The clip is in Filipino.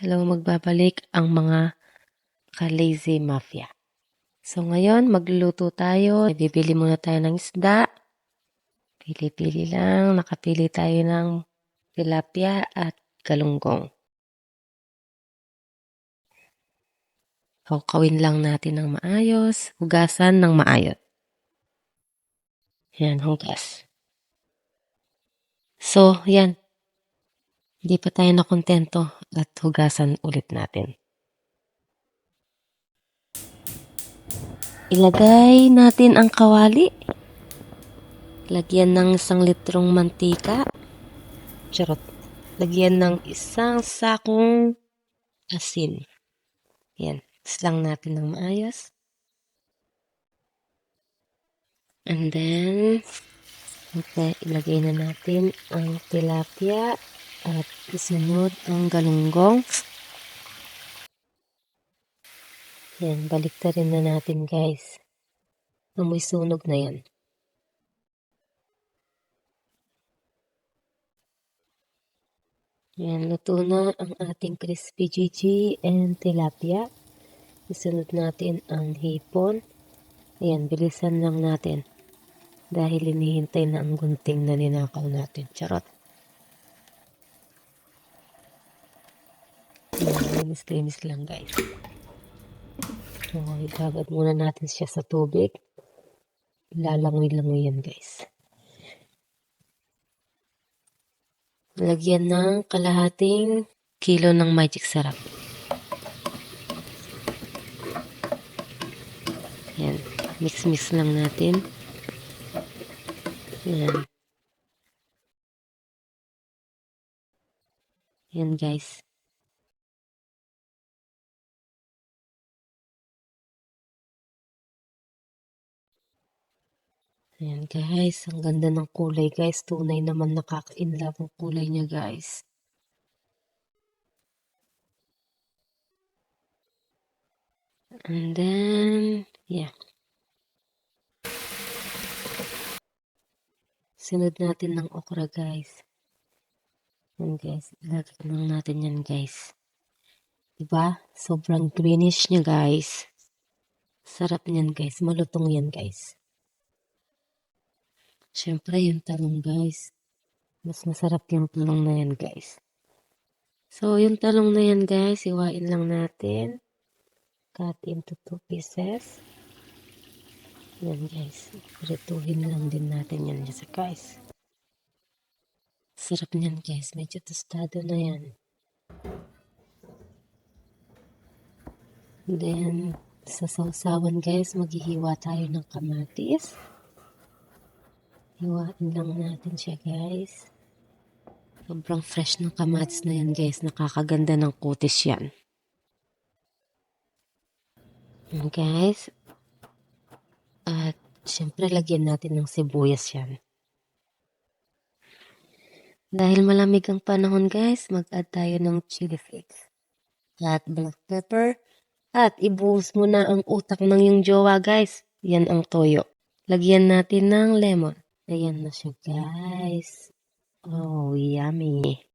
Hello, magbabalik ang mga ka-lazy mafia. So ngayon, magluluto tayo. Bibili muna tayo ng isda. Pili-pili lang. Nakapili tayo ng tilapia at galunggong. Kawin lang natin ng maayos. Hugasan ng maayos. Yan, hugas. So, yan. Hindi pa tayo nakontento at hugasan ulit natin. Ilagay natin ang kawali. Lagyan ng 1 litrong mantika. Charot. Lagyan ng 1 sakong asin. Yan. Islang natin ng maayos. And then, ilagay na natin ang tilapia at isunod ang galunggong. Yan. Baliktarin na natin, guys. Amoy sunog na yan. Yan, luto na ang ating crispy GG and tilapia. Isunod natin ang hipon. Ayan, bilisan lang natin. Dahil hinihintay na ang gunting na ninakaw natin. Charot. Linis-linis lang, guys. So, ibagad muna natin siya sa tubig. Lalangoy-langoy yan, guys. Lagyan ng kalahating kilo ng magic sarap. Yan. Mix-mix lang natin. Yan. Yan, guys. Ayan, guys. Ang ganda ng kulay, guys. Tunay naman nakaka-inlove ang kulay niya, guys. And then, yeah. Sunod natin ng okra, guys. Yan, guys. Ilagay lang natin yan, guys. Diba? Sobrang greenish niya, guys. Sarap niyan, guys. Malutong yan, guys. Siyempre, yung talong, guys. Mas masarap yung talong na yan, guys. So, yung talong na yan, guys, iwain lang natin. Cut into 2 pieces. Yan, guys. Rituhin lang din natin yan, guys. Sarap niyan, guys. Medyo tostado na yan. Then, sa sausawan, guys, maghihiwa tayo ng kamatis. Hiwain lang natin siya, guys. Sobrang fresh ng kamatis na yan, guys. Nakakaganda ng kutis yan. Yan, guys. At, syempre, lagyan natin ng sibuyas yan. Dahil malamig ang panahon, guys, mag-add tayo ng chili flakes. At black pepper. At ibuhos mo na ang utak ng yung jowa, guys. Yan ang toyo. Lagyan natin ng lemon. Ayan na siya, guys. Oh, yummy.